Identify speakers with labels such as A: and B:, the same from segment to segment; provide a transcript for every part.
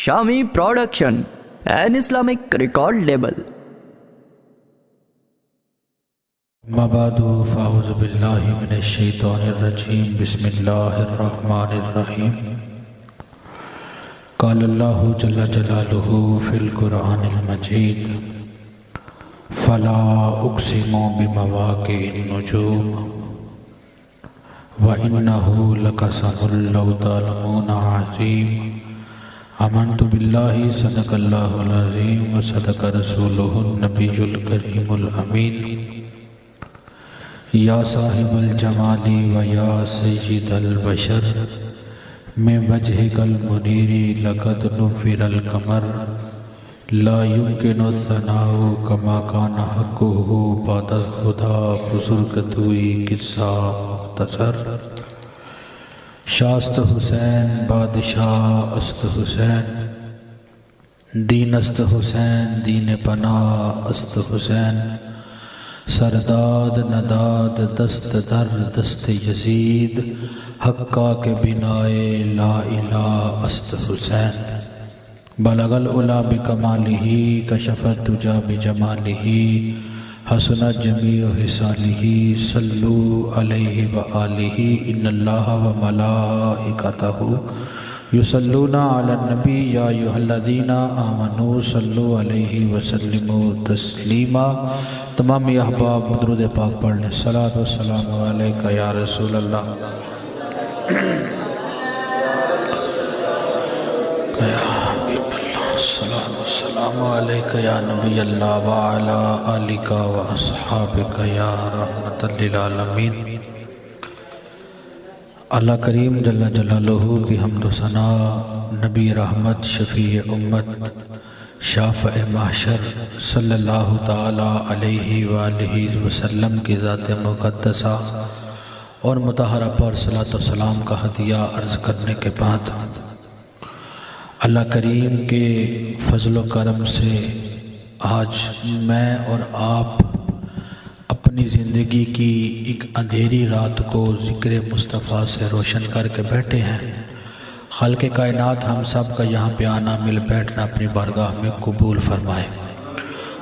A: Shami Production, an Islamic record label.
B: مبادو فاعوذ باللہ من الشیطان الرجیم بسم اللہ الرحمن الرحیم قال اللہ جل جلالہ فی القرآن المجید فلا اقسم بمواقع النجوم وإنه لقسم لو تعلمون عظیم آمنت باللہ صدق اللہ العظیم وصدق رسولہ النبی الکریم الامین یا صاحب الجمال و یا سید البشر من وجهک المنیر لقد نفر القمر لا يمكن الثناء كما كان حقه بعد خدا بزرگتوئی قصہ مختصر شاست حسین بادشاہ است حسین دین است حسین دین پناہ است حسین سرداد نداد دست در دست یزید حقا کے بنائے لا الہ است حسین بلغ العلا بکمالہ کشف الدجی بجمالہ حسنت جمیع خصالہ صلو علیہ وآلہ ان اللہ وملائکتہ یصلون علی النبی یا ایھا الذین آمنوا صلوا علیہ وسلموا تسلیما۔ تمام احباب درود پاک پڑھ لیں۔ صلاۃ والسلام علیکہ یا رسول اللہ یا حبیب اللہ، صلاۃ والسلام علیکہ یا نبی اللہ وعلی آلکہ واصحابکہ یا رحمۃ للعالمین۔ اللہ کریم جل جلالہ کی حمد و ثنا، نبی رحمت شفیع امت شافع محشر صلی اللہ تعالی علیہ وآلہ وسلم کی ذات مقدسہ اور مطہرہ پر صلاۃ و سلام کا ہدیہ عرض کرنے کے بعد اللہ کریم کے فضل و کرم سے آج میں اور آپ اپنی زندگی کی ایک اندھیری رات کو ذکر مصطفیٰ سے روشن کر کے بیٹھے ہیں۔ خالق کائنات ہم سب کا یہاں پہ آنا مل بیٹھنا اپنی بارگاہ میں قبول فرمائے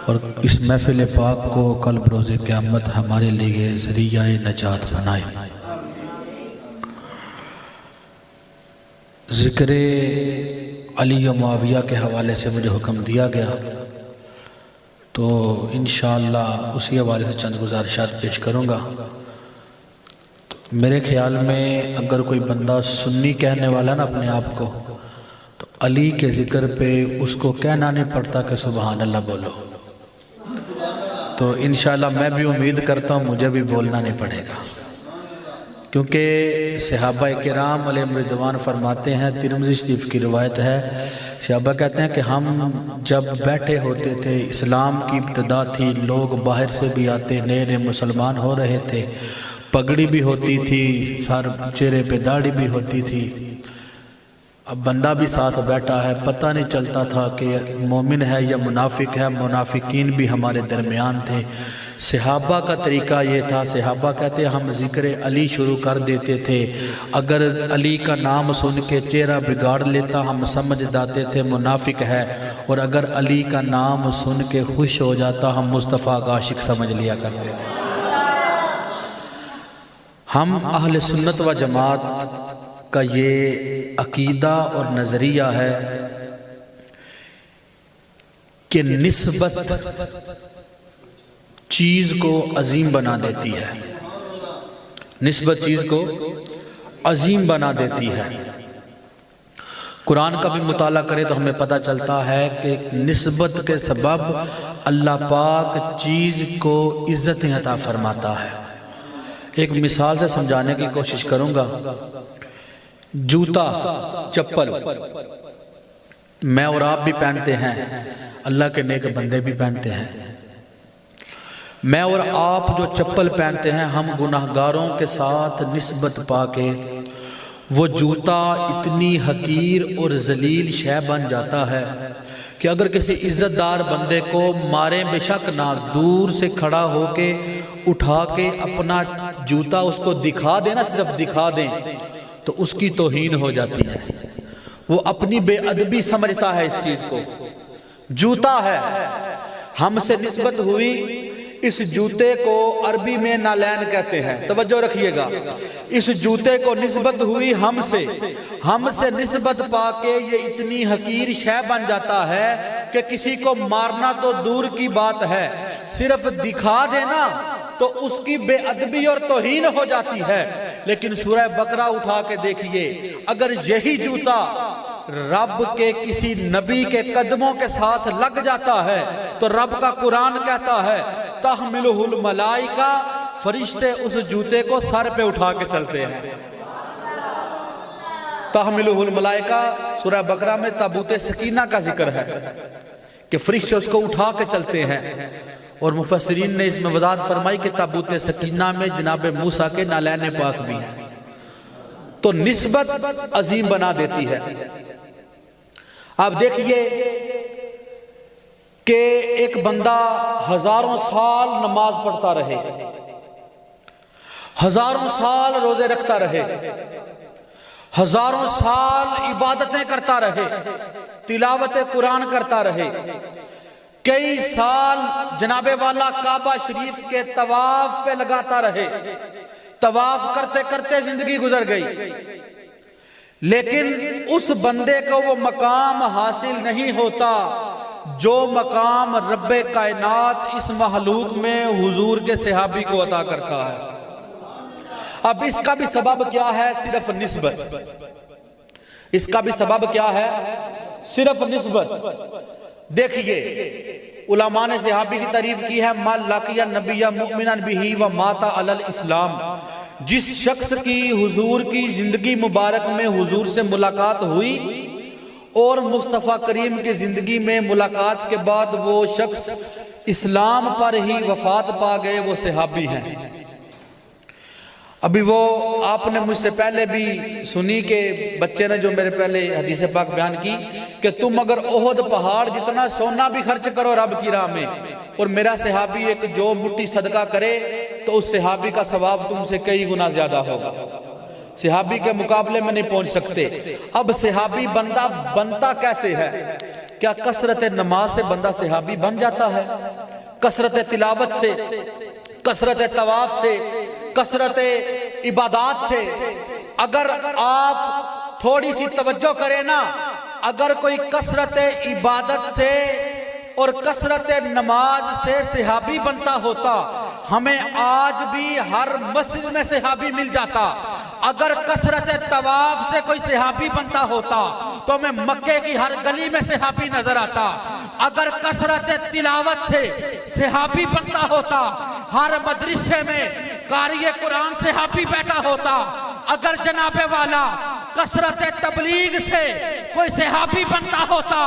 B: اور اس محفل پاک کو کل بروز قیامت ہمارے لیے ذریعہ نجات بنائے۔ ذکر علی و معاویہ کے حوالے سے مجھے حکم دیا گیا تو انشاءاللہ اسی حوالے سے چند گزارشات پیش کروں گا۔ میرے خیال میں اگر کوئی بندہ سنی کہنے والا نا اپنے آپ کو تو علی کے ذکر پہ اس کو کہنا نہیں پڑتا کہ سبحان اللہ بولو، تو انشاءاللہ میں بھی امید کرتا ہوں مجھے بھی بولنا نہیں پڑے گا، کیونکہ صحابہ کرام علیہم رضوان فرماتے ہیں، ترمذی شریف کی روایت ہے، صحابہ کہتے ہیں کہ ہم جب بیٹھے ہوتے تھے، اسلام کی ابتدا تھی، لوگ باہر سے بھی آتے، نئے نئے مسلمان ہو رہے تھے، پگڑی بھی ہوتی تھی، سر چہرے پہ داڑھی بھی ہوتی تھی، اب بندہ بھی ساتھ بیٹھا ہے، پتہ نہیں چلتا تھا کہ مومن ہے یا منافق ہے، منافقین بھی ہمارے درمیان تھے۔ صحابہ کا طریقہ یہ تھا، صحابہ کہتے ہیں ہم ذکر علی شروع کر دیتے تھے، اگر علی کا نام سن کے چہرہ بگاڑ لیتا ہم سمجھ جاتے تھے منافق ہے، اور اگر علی کا نام سن کے خوش ہو جاتا ہم مصطفیٰ کا عاشق سمجھ لیا کرتے تھے۔ ہم اہل سنت و جماعت کا یہ عقیدہ اور نظریہ ہے کہ نسبت چیز کو عظیم بنا دیتی ہے، نسبت چیز کو عظیم بنا دیتی ہے۔ قرآن کا بھی مطالعہ کرے تو ہمیں پتہ چلتا ہے کہ نسبت کے سبب اللہ پاک چیز کو عزت عطا فرماتا ہے۔ ایک مثال سے سمجھانے کی کوشش کروں گا۔ جوتا، چپل میں اور آپ بھی پہنتے ہیں، اللہ کے نیک بندے بھی پہنتے ہیں۔ میں اور آپ جو چپل پہنتے ہیں ہم گناہگاروں کے ساتھ نسبت پا کے وہ جوتا اتنی حقیر اور ذلیل شے بن جاتا ہے کہ اگر کسی عزت دار بندے کو مارے بے شک نہ، دور سے کھڑا ہو کے اٹھا کے اپنا جوتا اس کو دکھا دیں نا، صرف دکھا دیں تو اس کی توہین ہو جاتی ہے۔ وہ اپنی بے ادبی سمجھتا ہے اس چیز کو. جوتا ہے، ہم سے نسبت ہوئی، اس جوتے کو عربی میں نالین کہتے ہیں. توجہ رکھیے گا، اس جوتے کو نسبت ہوئی ہم سے نسبت پا کے یہ اتنی حقیر شے بن جاتا ہے کہ کسی کو مارنا تو دور کی بات ہے، صرف دکھا دینا تو اس کی بے ادبی اور توہین ہو جاتی ہے. لیکن سورہ بقرہ اٹھا کے دیکھیے، اگر یہی جوتا رب کے کسی نبی کے قدموں کے ساتھ لگ جاتا ہے تو رب کا قرآن کہتا ہے تحملہ الملائکہ، فرشتے اس جوتے کو سر پہ اٹھا کے چلتے ہیں. تحملہ الملائکہ سورہ بقرہ میں تابوت سکینہ کا ذکر ہے کہ فرشتے اس کو اٹھا کے چلتے ہیں. اور مفسرین نے اس میں وضاحت فرمائی کہ تابوت سکینہ میں جناب موسیٰ کے نالین پاک بھی ہیں. تو نسبت عظیم بنا دیتی ہے. آپ دیکھیے کہ ایک بندہ ہزاروں سال نماز پڑھتا رہے، ہزاروں سال روزے رکھتا رہے، ہزاروں سال عبادتیں کرتا رہے، تلاوت قرآن کرتا رہے، کئی سال جناب والا کعبہ شریف کے طواف پہ لگاتا رہے، طواف کرتے کرتے زندگی گزر گئی، لیکن اس بندے کو وہ مقام حاصل نہیں ہوتا جو مقام رب کائنات اس مخلوق میں حضور کے صحابی کو عطا کرتا ہے. اب اس کا بھی سبب کیا ہے؟ صرف نسبت. اس کا بھی سبب کیا ہے؟ صرف نسبت. دیکھیے علماء نے صحابی کی تعریف کی ہے، ما لقی النبی مؤمنا بہ ومات علی الاسلام. جس شخص کی حضور کی زندگی مبارک میں حضور سے ملاقات ہوئی اور مصطفیٰ کریم کی زندگی میں ملاقات کے بعد وہ شخص اسلام پر ہی وفات پا گئے، وہ صحابی ہیں. ابھی وہ آپ نے مجھ سے پہلے بھی سنی کہ بچے نے جو میرے پہلے حدیث پاک بیان کی کہ تم اگر احد پہاڑ جتنا سونا بھی خرچ کرو رب کی راہ میں اور میرا صحابی ایک جو مٹھی صدقہ کرے تو اس صحابی کا ثواب تم سے کئی گنا زیادہ ہوگا. صحابی کے مقابلے میں نہیں پہنچ سکتے. اب صحابی بندہ بنتا کیسے ہے؟ کیا کثرت نماز سے بندہ صحابی بن جاتا ہے؟ کثرت تلاوت سے، کثرت طواف سے، کثرت عبادات سے؟ اگر آپ تھوڑی سی توجہ کریں نا، اگر کوئی کثرت عبادت سے اور کثرت نماز سے صحابی بنتا ہوتا، ہمیں آج بھی ہر مسجد میں صحابی مل جاتا. اگر کثرت طواف سے کوئی صحابی بنتا ہوتا تو ہمیں مکے کی ہر گلی میں صحابی نظر آتا. اگر کثرت تلاوت سے صحابی بنتا ہوتا، ہر مدرسے میں قاری قرآن صحابی بیٹھا ہوتا. اگر جناب والا کثرت تبلیغ سے کوئی صحابی بنتا ہوتا،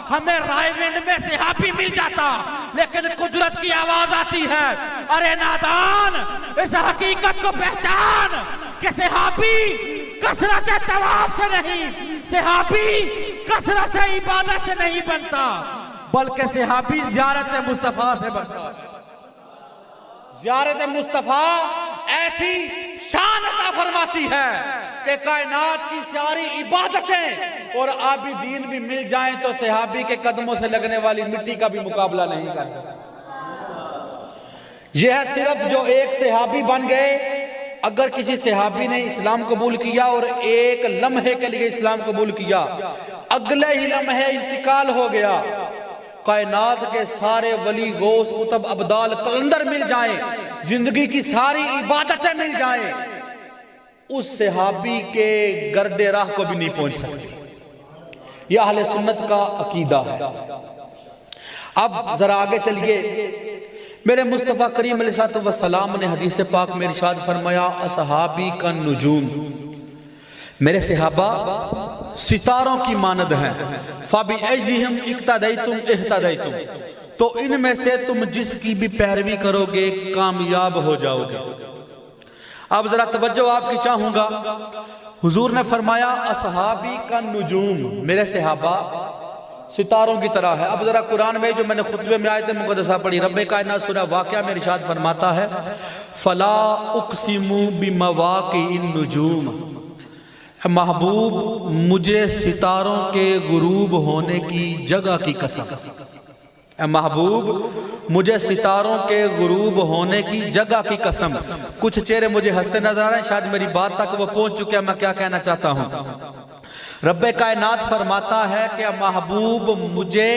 B: ہمیں رائے ونڈ میں صحابی مل جاتا. لیکن قدرت کی آواز آتی ہے، ارے نادان اس حقیقت کو پہچان کہ صحابی کثرت طواف سے نہیں، صحابی کثرت عبادت سے نہیں بنتا، بلکہ صحابی زیارت مصطفیٰ سے بنتا ہے. زیارت مصطفیٰ ایسی شان عطا فرماتی ہے کہ کائنات کی ساری عبادتیں اور عابدین بھی مل جائیں تو صحابی کے قدموں سے لگنے والی مٹی کا بھی مقابلہ نہیں کر سکتا. یہ ہے صرف جو ایک صحابی بن گئے. اگر کسی صحابی نے اسلام قبول کیا اور ایک لمحے کے لیے اسلام قبول کیا، اگلے ہی لمحے انتقال ہو گیا، کائنات کے سارے ولی غوث قطب ابدال قلندر مل جائیں، زندگی کی ساری عبادتیں مل جائیں، اس صحابی کے گرد راہ کو بھی نہیں پہنچ سکتے. یہ اہل سنت کا عقیدہ ہے. اب ذرا آگے چلیے. میرے مصطفیٰ کریم علیہ السلام نے حدیث پاک میں ارشاد فرمایا، اصحابی کا نجوم، میرے صحابہ ستاروں کی مانند ہیں. فَبِأَيِّهِمْ اِقْتَدَيْتُمْ اِهْتَدَيْتُمْ، تو ان میں سے تم جس کی بھی پیروی کرو گے کامیاب ہو جاؤ گے. اب ذرا توجہ آپ کی چاہوں گا. حضور نے فرمایا اصحابی کا نجوم، میرے صحابہ ستاروں کی طرح ہے. اب ذرا قرآن میں جو میں نے خطبے میں آیت مقدسہ پڑھی، رب کائنات سورہ واقعہ میں ارشاد فرماتا ہے، فَلَا أُقْسِمُ بِمَوَاقِعِ النُّجُومِ محبوب مجھے ستاروں کے غروب ہونے کی جگہ کی قسم، اے محبوب مجھے ستاروں کے غروب ہونے کی جگہ کی قسم۔ کچھ چہرے مجھے ہنستے نظر آ رہے ہیں، شاید میری بات تک وہ پہنچ چکے ہیں، میں کیا کہنا چاہتا ہوں۔ رب کائنات فرماتا ہے کہ اے محبوب مجھے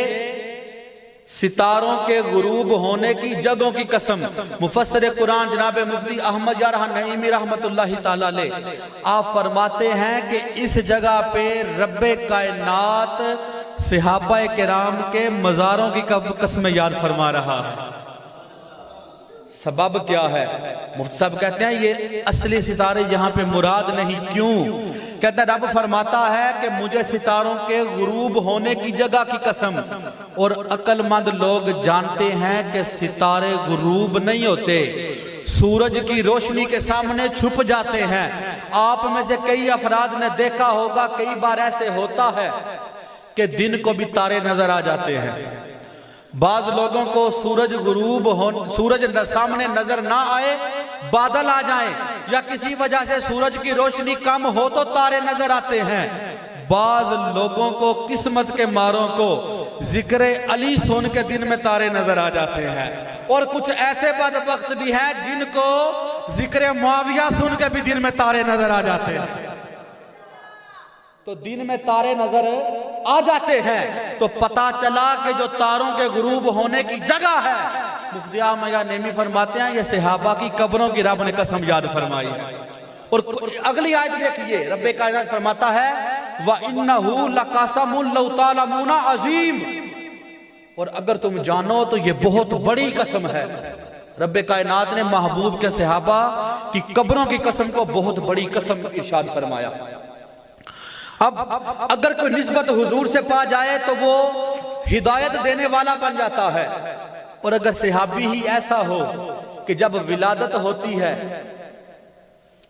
B: ستاروں کے غروب ہونے کی جگہوں کی قسم۔ مفسر قرآن جناب مفتی احمد یار نعیمی رحمت اللہ تعالی علیہ آپ فرماتے ہیں کہ اس جگہ پہ رب کائنات صحابہ کرام کے مزاروں کی قسم یاد فرما رہا ہے۔ سبب کیا ہے؟ مفتی صاحب کہتے ہیں یہ اصلی ستارے یہاں پہ مراد نہیں، کیوں؟ کہتے ہیں رب فرماتا ہے کہ مجھے ستاروں کے غروب ہونے کی جگہ کی قسم، اور عقل مند لوگ جانتے ہیں کہ ستارے غروب نہیں ہوتے، سورج کی روشنی کے سامنے چھپ جاتے ہیں۔ آپ میں سے کئی افراد نے دیکھا ہوگا، کئی بار ایسے ہوتا ہے کہ دن کو بھی تارے نظر آ جاتے ہیں۔ بعض لوگوں کو سورج سامنے نظر نہ آئے، بادل آ جائیں یا کسی وجہ سے سورج کی روشنی کم ہو تو تارے نظر آتے ہیں۔ بعض لوگوں کو قسمت کے ماروں کو ذکر علی سن کے دن میں تارے نظر آ جاتے ہیں، اور کچھ ایسے بدبخت بھی ہیں جن کو ذکر معاویہ سن کے بھی دن میں تارے نظر آ جاتے ہیں۔ تو دن میں تارے نظر آ جاتے ہیں تو پتا چلا کہ جو تاروں کے غروب ہونے کی جگہ ہے، مفتی احمد نعیمی فرماتے ہیں یہ صحابہ کی قبروں کی رب نے قسم یاد فرمائی ہے۔ اور اگلی آیت دیکھیے، رب کائنات فرماتا ہے وَإِنَّهُ لَقَسَمٌ لَوْ تَعْلَمُونَ عَظِيمٌ، اور اگر تم جانو تو یہ بہت بڑی قسم ہے۔ رب کائنات نے محبوب کے صحابہ کی قبروں کی قسم کو بہت بڑی قسم ارشاد فرمایا۔ اب اگر کوئی نسبت حضور سے پا جائے تو وہ ہدایت دینے والا بن جاتا ہے، اور اگر صحابی ہی ایسا ہو کہ جب ولادت ہوتی ہے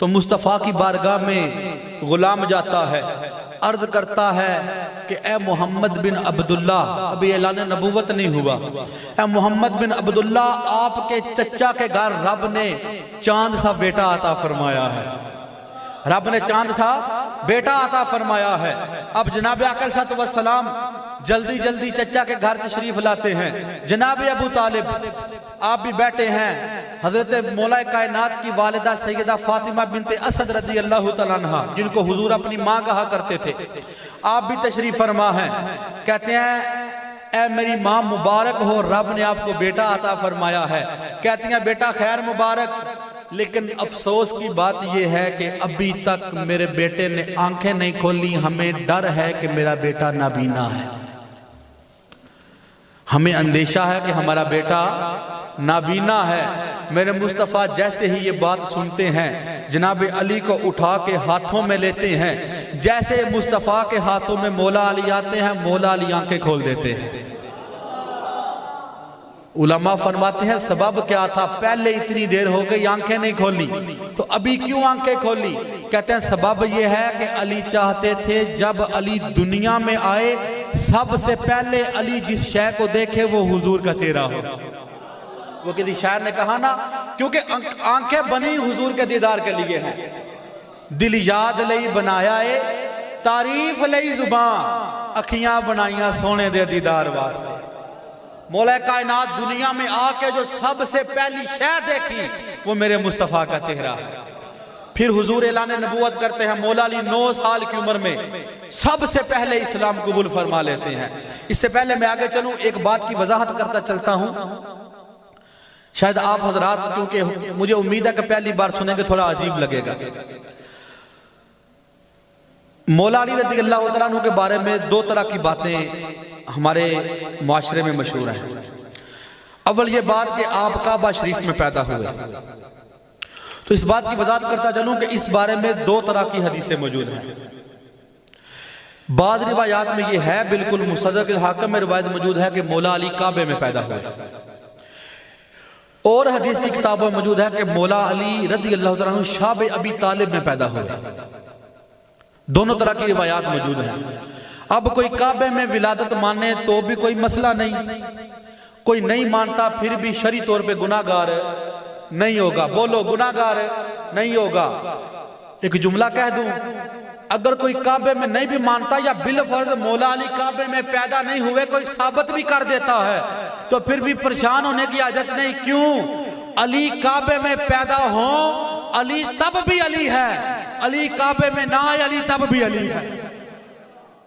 B: تو مصطفیٰ کی بارگاہ میں غلام جاتا ہے، عرض کرتا ہے کہ اے محمد بن عبداللہ، ابھی اعلان نبوت نہیں ہوا، اے محمد بن عبداللہ آپ کے چچا کے گھر رب نے چاند سا بیٹا عطا فرمایا ہے، رب نے چاند سا بیٹا عطا فرمایا ہے۔ اب جناب آقا صلی اللہ علیہ وسلم جلدی جلدی چچا کے گھر تشریف لاتے ہیں، جناب ابو طالب آپ بھی بیٹھے ہیں، حضرت مولا کائنات کی والدہ سیدہ فاطمہ بنت اسد رضی اللہ تعالیٰ عنہ جن کو حضور اپنی ماں کہا کرتے تھے، آپ بھی تشریف فرما ہیں۔ کہتے ہیں اے میری ماں مبارک ہو، رب نے آپ کو بیٹا عطا فرمایا ہے۔ کہتی ہیں بیٹا خیر مبارک، لیکن افسوس کی بات یہ ہے کہ ابھی تک میرے بیٹے نے آنکھیں نہیں کھولی، ہمیں ڈر ہے کہ میرا بیٹا نابینا ہے، ہمیں اندیشہ ہے کہ ہمارا بیٹا نابینا ہے۔ میرے مصطفیٰ جیسے ہی یہ بات سنتے ہیں جناب علی کو اٹھا کے ہاتھوں میں لیتے ہیں، جیسے مصطفیٰ کے ہاتھوں میں مولا علی آتے ہیں، مولا علی آنکھیں کھول دیتے ہیں۔ علماء فرماتے ہیں سبب کیا تھا؟ پہلے اتنی دیر ہو گئی آنکھیں نہیں کھولی، تو ابھی کیوں آنکھیں کھولی؟ کہتے ہیں سبب یہ ہے کہ علی چاہتے تھے جب علی دنیا میں آئے سب سے پہلے علی جس شے کو دیکھے وہ حضور کا چہرہ ہو۔ وہ کسی شاعر نے کہا نا، کیونکہ آنکھیں بنی حضور کے دیدار کے لیے ہیں، دل یاد لئی بنایا ہے تعریف لئی زبان، اکھیاں بنائیاں سونے دے دیدار واسطے۔ مولا کائنات دنیا میں آ کے جو سب سے پہلی شے دیکھی وہ میرے مصطفیٰ کا چہرہ ہے۔ پھر حضور اعلان نبوت کرتے ہیں، مولا علی 9 سال کی عمر میں سب سے پہلے اسلام قبول فرما لیتے ہیں۔ اس سے پہلے میں آگے چلوں ایک بات کی وضاحت کرتا چلتا ہوں، شاید آپ حضرات کیونکہ مجھے امید ہے کہ پہلی بار سنیں گے تھوڑا عجیب لگے گا۔ مولا علی رضی اللہ تعالیٰ عنہ کے بارے میں 2 طرح کی باتیں ہمارے معاشرے میں مشہور ہیں۔ اول یہ بات کہ آپ کعبہ شریف میں پیدا ہوئے، تو اس بات کی وضاحت کرتا چلوں کہ اس بارے میں 2 طرح کی حدیثیں موجود ہیں۔ بعض روایات میں یہ ہے، بالکل مصدق الحاکم میں روایت موجود ہے کہ مولا علی کعبے میں پیدا ہوئے، اور حدیث کی کتابوں میں موجود ہے کہ مولا علی رضی اللہ تعالیٰ عنہ شاب ابی طالب میں پیدا ہوئے۔ دونوں طرح کی روایات موجود ہیں۔ اب کوئی کعبے میں ولادت مانے تو بھی کوئی مسئلہ نہیں، کوئی نہیں مانتا پھر بھی شرعی طور پہ گناہگار نہیں ہوگا۔ بولو گناہگار نہیں ہوگا۔ ایک جملہ کہہ دوں، اگر کوئی کعبے میں نہیں بھی مانتا یا بالفرض مولا علی کعبے میں پیدا نہیں ہوئے کوئی ثابت بھی کر دیتا ہے تو پھر بھی پریشان ہونے کی حاجت نہیں. کیوں؟ علی کعبے میں پیدا ہوں علی تب بھی علی ہے, علی کعبے میں نہ آئے علی تب بھی علی ہے.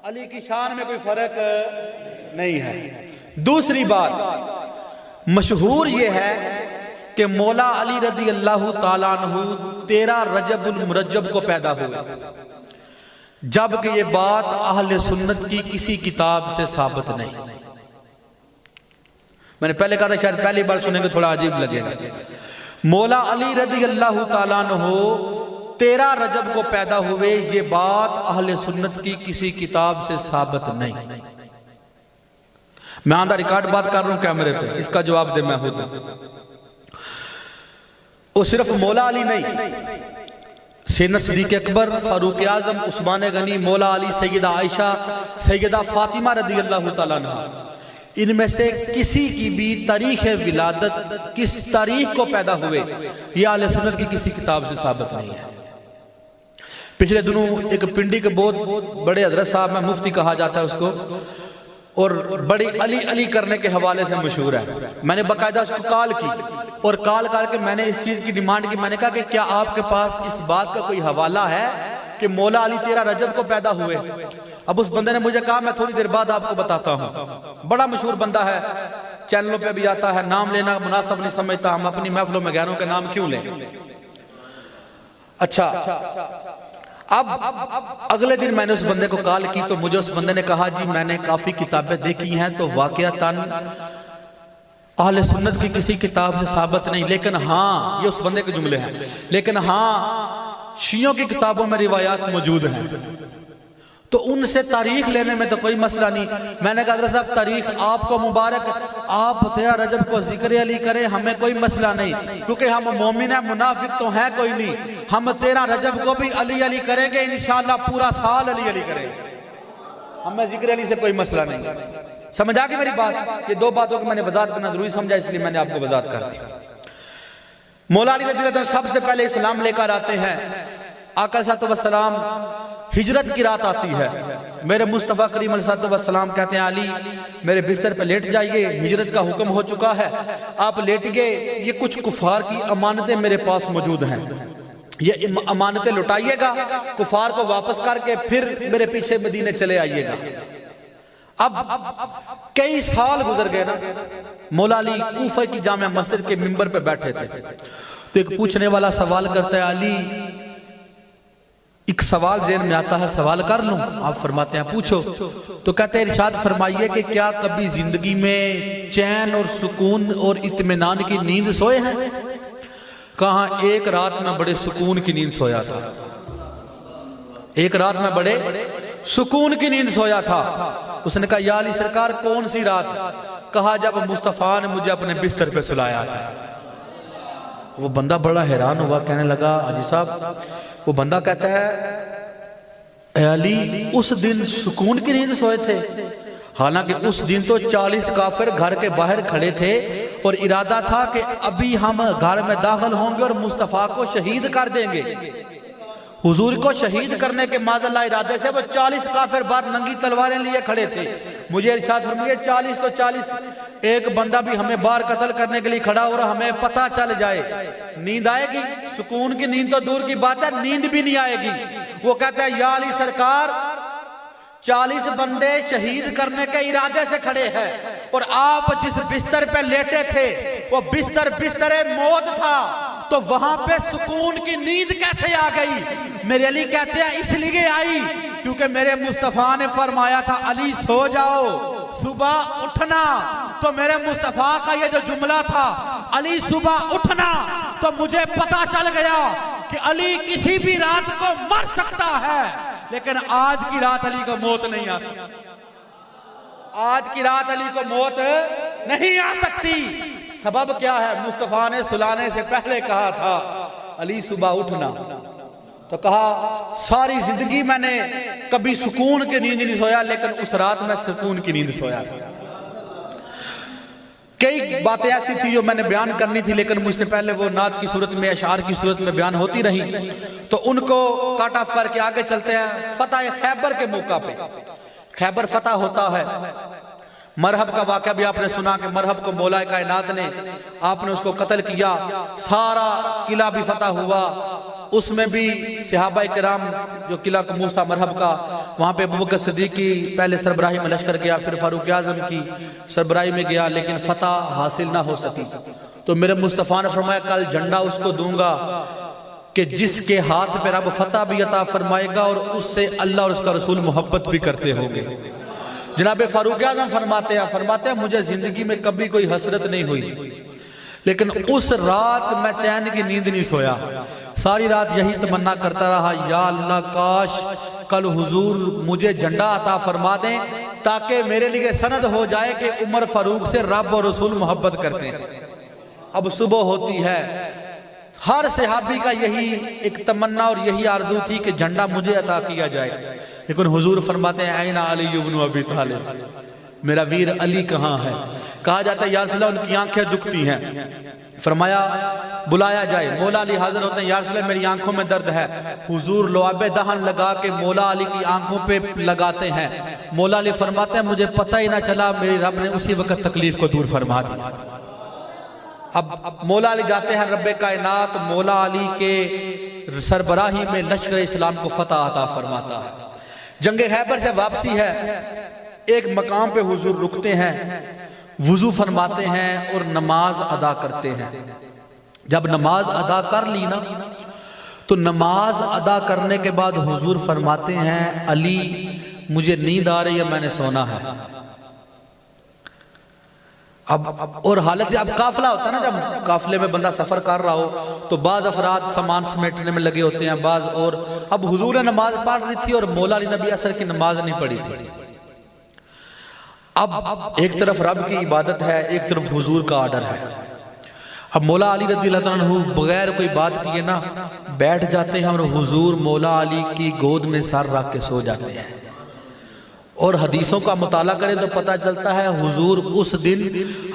B: علی کی شان میں کوئی فرق نہیں ہے. دوسری بات مشہور یہ ہے کہ مولا علی رضی اللہ تعالیٰ عنہ 13 رجب المرجب کو پیدا ہوئے, جبکہ یہ بات اہل سنت کی کسی کتاب سے ثابت نہیں. میں نے پہلے کہا تھا شاید پہلی بار سنیں گے تھوڑا عجیب لگے گا. مولا علی رضی اللہ تعالیٰ عنہ 13 رجب کو پیدا ہوئے, یہ بات اہل سنت کی کسی کتاب سے ثابت نہیں. میں آندھا ریکارڈ بات کر رہا ہوں کیمرے پہ, اس کا جواب دے میں ہوتا. وہ صرف مولا علی نہیں, سیدنا صدیق اکبر, فاروق اعظم, عثمان غنی, مولا علی, سیدہ عائشہ, سیدہ فاطمہ رضی اللہ تعالیٰ عنہ, ان میں سے کسی کی بھی تاریخ ولادت کس تاریخ کو پیدا ہوئے یہ اہل سنت کی کسی کتاب سے ثابت نہیں ہے. پچھلے دنوں ایک پنڈی کے بہت بڑے حضرت صاحب میں مفتی کہا جاتا ہے اس کو, اور بڑی علی علی کرنے کے حوالے سے مشہور ہے. میں نے باقاعدہ اس کو کال کی اور کال کر کے میں نے اس چیز کی ڈیمانڈ کی. میں نے کہا کہ کیا آپ کے پاس اس بات کا کوئی حوالہ ہے کہ مولا علی 13 رجب کو پیدا ہوئے؟ اب اس بندے نے مجھے کہا میں تھوڑی دیر بعد آپ کو بتاتا ہوں. بڑا مشہور بندہ ہے, چینلوں پہ بھی آتا ہے, نام لینا مناسب نہیں سمجھتا, ہم اپنی محفلوں میں غیروں کے نام کیوں لیں. اچھا, اب اگلے دن میں نے اس بندے کو کال کی تو مجھے اس بندے نے کہا جی میں نے کافی کتابیں دیکھی ہیں تو واقعتاً اہل سنت کی کسی کتاب سے ثابت نہیں, لیکن ہاں, یہ اس بندے کے جملے ہیں, لیکن ہاں شیعوں کی کتابوں میں روایات موجود ہیں تو ان سے تاریخ لینے میں تو کوئی مسئلہ نہیں. میں نے کہا حضرت صاحب تاریخ آپ کو مبارک, آپ 13 رجب کو ذکر علی کریں, ہمیں کوئی مسئلہ نہیں, کیونکہ ہم مومن ہیں, منافق تو ہیں کوئی نہیں. ہم 13 رجب کو بھی علی علی کریں گے, انشاءاللہ پورا سال علی علی کریں گے, ہمیں ذکر علی سے کوئی مسئلہ نہیں. سمجھ آ گئی میری بات؟ یہ دو باتوں کو میں نے وضاحت کرنا ضروری سمجھا, اس لیے میں نے آپ کو وضاحت کر دی. مولا علی رضی اللہ عنہ سب سے پہلے اسلام لے کر آتے ہیں. آقا صلی اللہ علیہ وسلم ہجرت کی رات آتی ہے, میرے مصطفیٰ کریم علیہ السلام کہتے ہیں علی میرے بستر پہ لیٹ جائیے, ہجرت کا حکم ہو چکا ہے, آپ لیٹ گئے, یہ کچھ کفار کی امانتیں میرے پاس موجود ہیں, یہ امانتیں لٹائیے گا, کفار کو واپس کر کے پھر میرے پیچھے مدینے چلے آئیے گا. اب کئی سال گزر گئے نا, مولا علی کوفہ کی جامع مسجد کے منبر پہ بیٹھے تھے تو ایک پوچھنے والا سوال کرتا ہے علی ایک سوال ذہن میں آتا ہے, سوال کر لوں؟ آپ فرماتے ہیں پوچھو. تو کہتے ہیں ارشاد فرمائیے کہ کیا کبھی زندگی میں چین اور سکون اور اطمینان کی نیند سوئے ہیں؟ کہاں ایک رات میں بڑے سکون کی نیند سویا تھا, ایک رات میں بڑے سکون کی نیند سویا تھا. اس نے کہا یا علی سرکار کون سی رات؟ کہا جب مصطفیٰ نے مجھے اپنے بستر پہ سلایا تھا. وہ بندہ بڑا حیران ہوا, کہنے لگا حاجی صاحب, وہ بندہ کہتا ہے اے علی اس دن سکون کی نیند سوئے تھے؟ حالانکہ اس دن تو 40 کافر گھر کے باہر کھڑے تھے اور ارادہ تھا کہ ابھی ہم گھر میں داخل ہوں گے اور مصطفیٰ کو شہید کر دیں گے. حضور کو شہید کرنے کے معاذ اللہ ارادے سے وہ 40 کافر باہر ننگی تلواریں لیے کھڑے تھے. مجھے ارشاد فرمائیے 40 تو 40, ایک بندہ بھی ہمیں باہر قتل کرنے کے لیے کھڑا اور ہمیں پتہ چل جائے, نیند آئے گی؟ سکون کی نیند تو دور کی بات ہے, نیند بھی نہیں آئے گی. وہ کہتا ہے یا علی سرکار 40 بندے شہید کرنے کے ارادے سے کھڑے ہیں اور آپ جس بستر پہ لیٹے تھے وہ بستر موت تھا, تو وہاں پہ سکون کی نیند کیسے آ گئی؟ میرے علی کہتے ہیں اس لیے آئی کیونکہ میرے مصطفیٰ نے فرمایا تھا علی سو جاؤ صبح اٹھنا. تو میرے مصطفیٰ کا یہ جو جملہ تھا علی صبح اٹھنا, تو مجھے پتا چل گیا کہ علی کسی بھی رات کو مر سکتا ہے, لیکن آج کی رات علی کو موت نہیں آ سکتی. آج کی رات علی کو موت نہیں آ سکتی. سبب کیا ہے؟ مصطفیٰ نے سلانے سے پہلے کہا تھا علی صبح اٹھنا, تو کہا ساری زندگی میں نے کبھی سکون کی نیند نہیں سویا, لیکن اس رات میں سکون کی نیند سویا تھا. کئی باتیں ایسی تھی جو میں نے بیان کرنی تھی، لیکن مجھ سے پہلے وہ نعت کی صورت میں، اشعار کی صورت میں بیان ہوتی رہی، تو ان کو کٹ آف کر کے آگے چلتے ہیں۔ فتح خیبر کے موقع پہ، خیبر فتح ہوتا ہے، مرحب کا واقعہ بھی آپ نے سنا کہ مرحب کو مولا کائنات نے، آپ نے اس کو قتل کیا، سارا قلعہ بھی فتح ہوا، اس میں بھی صحابہ کرام جو قلعہ قموس تھا مرحب کا، وہاں پہ ابوبکر صدیق کی پہلے سربراہی میں لشکر گیا، پھر فاروق اعظم کی سربراہی میں گیا، لیکن فتح حاصل نہ ہو سکی۔ تو میرے مصطفیٰ نے فرمایا کل جھنڈا اس کو دوں گا کہ جس کے ہاتھ پہ رب فتح بھی عطا فرمائے گا اور اس سے اللہ اور اس کا رسول محبت بھی کرتے ہوں گے۔ جناب فاروق اعظم فرماتے ہیں مجھے زندگی میں کبھی کوئی حسرت نہیں ہوئی، لیکن اس رات میں چین کی نیند نہیں سویا، ساری رات یہی تمنا کرتا رہا، یا اللہ کاش کل حضور مجھے جھنڈا عطا فرما دیں تاکہ میرے لیے سند ہو جائے کہ عمر فاروق سے رب اور رسول محبت کرتے ہیں۔ اب صبح ہوتی ہے، ہر صحابی کا یہی ایک تمنا اور یہی آرزو تھی کہ جھنڈا مجھے عطا کیا جائے، لیکن حضور فرماتے ہیں این علی ابن ابی طالب، میرا ویر علی کہاں ہے؟ کہا جاتا ہے یا رسول اللہ ان کی آنکھیں دکھتی ہیں، فرمایا بلایا جائے، مولا علی حاضر ہوتے ہیں، یا رسول اللہ میری آنکھوں میں درد ہے، حضور لعاب دہن لگا کے مولا علی کی آنکھوں پہ لگاتے ہیں، مولا علی فرماتے ہیں مجھے پتہ ہی نہ چلا، میری رب نے اسی وقت تکلیف کو دور فرما دیا۔ اب مولا علی جاتے ہیں، رب کائنات مولا علی کے سربراہی میں لشکر اسلام کو فتح عطا فرماتا ہے۔ جنگ خیبر سے واپسی ہے، ایک مقام پہ حضور رکتے ہیں، وضو فرماتے ہیں اور نماز ادا کرتے ہیں۔ جب نماز ادا کر لی نا تو نماز ادا کرنے کے بعد حضور فرماتے ہیں علی مجھے نیند آ رہی ہے، میں نے سونا ہے۔ اب اور حالت اب قافلہ ہوتا ہے نا، جب قافلے میں بندہ سفر کر رہا ہو تو بعض افراد سامان سمیٹنے میں لگے ہوتے ہیں، بعض اور اب حضور نے نماز پڑھ رہی تھی اور مولا علی نبی عصر کی نماز نہیں پڑھی تھی۔ اب ایک طرف رب کی عبادت ہے، ایک طرف حضور کا آرڈر ہے۔ اب مولا علی رضی اللہ عنہ بغیر کوئی بات کیے نا بیٹھ جاتے ہیں اور حضور مولا علی کی گود میں سر رکھ کے سو جاتے ہیں، اور حدیثوں کا مطالعہ کریں تو پتہ چلتا ہے حضور اس دن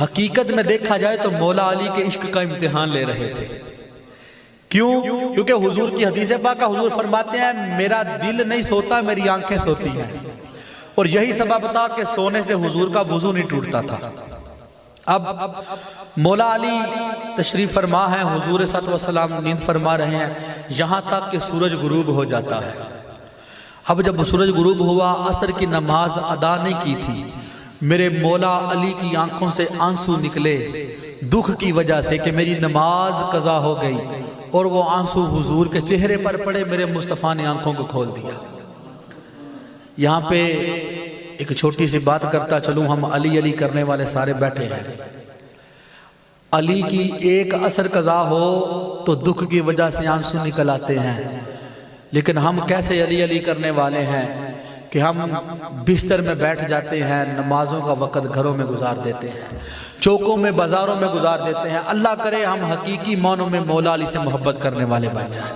B: حقیقت میں دیکھا جائے تو مولا علی کے عشق کا امتحان لے رہے تھے۔ کیوں؟ کیونکہ حضور کی حدیث پاک حضور فرماتے ہیں میرا دل نہیں سوتا، میری آنکھیں سوتی ہیں، اور یہی سبب تھا کہ سونے سے حضور کا وضو نہیں ٹوٹتا تھا۔ اب مولا علی تشریف فرما ہے، حضور صلی اللہ علیہ وسلم نیند فرما رہے ہیں، یہاں تک کہ سورج غروب ہو جاتا ہے۔ اب جب سورج غروب ہوا، عصر کی نماز ادا نہیں کی تھی، میرے مولا علی کی آنکھوں سے آنسو نکلے دکھ کی وجہ سے کہ میری نماز قضا ہو گئی، اور وہ آنسو حضور کے چہرے پر پڑے، میرے مصطفیٰ نے آنکھوں کو کھول دیا۔ یہاں پہ ایک چھوٹی سی بات کرتا چلوں، ہم علی علی کرنے والے سارے بیٹھے ہیں، علی کی ایک عصر قضا ہو تو دکھ کی وجہ سے آنسو نکل آتے ہیں، لیکن ہم کیسے علی علی کرنے والے ہیں کہ ہم بستر میں بیٹھ جاتے ہیں، نمازوں کا وقت گھروں میں گزار دیتے ہیں، چوکوں میں بازاروں میں گزار دیتے ہیں۔ اللہ کرے ہم حقیقی معنوں میں مولا علی سے محبت کرنے والے بن جائیں۔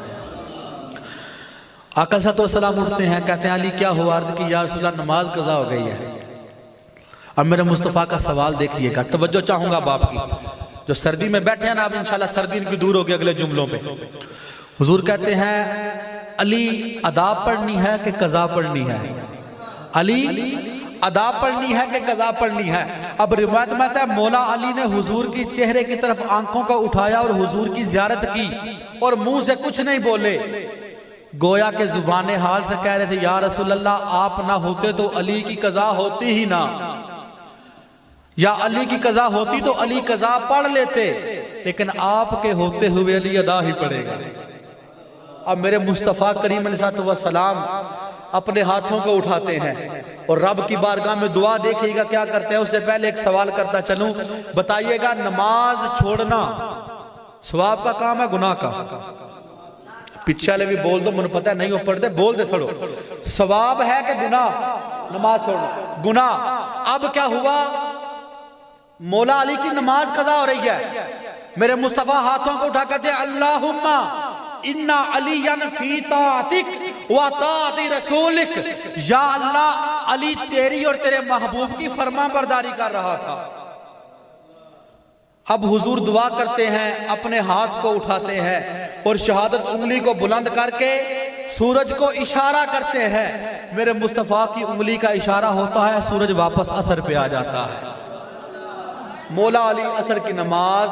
B: آقا صلی اللہ علیہ وسلم اٹھتے ہیں، کہتے ہیں علی کیا ہوا؟ عرض کی یا رسول اللہ نماز قضا ہو گئی ہے۔ اب میرے مصطفیٰ کا سوال دیکھیے گا، توجہ چاہوں گا باپ کی، جو سردی میں بیٹھے ہیں نا، اب انشاءاللہ سردی ان کی دور ہوگی اگلے جملوں پہ۔ حضور کہتے ہیں علی ادا پڑھنی ہے کہ قضا پڑھنی ہے؟ علی ادا پڑھنی ہے کہ قضا پڑھنی ہے؟ اب روایت میں آتا ہے مولا علی نے حضور کی چہرے کی طرف آنکھوں کو اٹھایا اور حضور کی زیارت کی، اور منہ سے کچھ نہیں بولے، گویا کہ زبان حال سے کہہ رہے تھے یا رسول اللہ آپ نہ ہوتے تو علی کی قضا ہوتی ہی نہ، یا علی کی قضا ہوتی تو علی قضا پڑھ لیتے، لیکن آپ کے ہوتے ہوئے علی ادا ہی پڑھے گا۔ اب میرے مصطفیٰ کریم علیہ السلام اپنے ہاتھوں کو اٹھاتے ہیں اور رب کی بارگاہ میں دعا دیکھیے گا کیا کرتے ہیں۔ اس سے پہلے ایک سوال کرتا چلوں، بتائیے گا نماز چھوڑنا ثواب کا کام ہے گناہ کا؟ پیچھے والے بھی بول دو، مجھے پتہ ہے نہیں ہو پڑھتے، بول دے سڑو، ثواب ہے کہ گناہ؟ نماز چھوڑنا گناہ۔ اب کیا ہوا؟ مولا علی کی نماز قضا ہو رہی ہے، میرے مصطفیٰ ہاتھوں کو اٹھا کہتے ہیں اللہم انا علی فی طاعتک و طاعت رسولک، یا اللہ علی تیری اور تیرے محبوب کی فرما برداری کر رہا تھا۔
C: اب حضور دعا کرتے ہیں، اپنے ہاتھ کو اٹھاتے ہیں اور شہادت انگلی کو بلند کر کے سورج کو اشارہ کرتے ہیں۔ میرے مصطفیٰ کی انگلی کا اشارہ ہوتا ہے، سورج واپس عصر پہ آ جاتا ہے۔ مولا علی عصر کی نماز